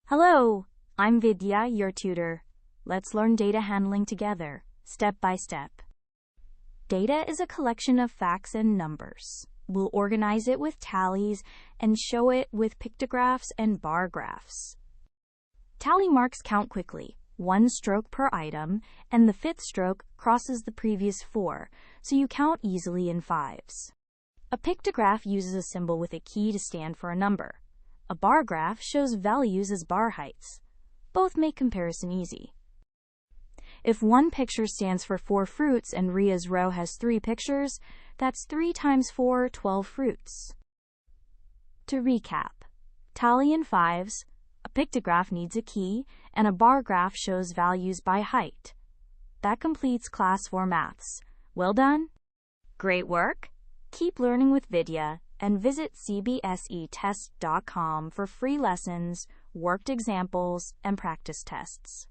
Hello, I'm Vidya, your tutor. Let's learn data handling together, step by step. Data is a collection of facts and numbers. We'll organize it with tallies and show it with pictographs and bar graphs. Tally marks count quickly, 1 stroke per item, and the 5th stroke crosses the previous 4, so you count easily in fives. A pictograph uses a symbol with a key to stand for a number. A bar graph shows values as bar heights. Both make comparison easy. If one picture stands for 4 fruits and Ria's row has 3 pictures, that's 3 times 4, 12 fruits. To recap, tally in fives, a pictograph needs a key, and a bar graph shows values by height. That completes Class 4 Maths. Well done? Great work! Keep learning with Vidya and visit CBSETest.com for free lessons, worked examples, and practice tests.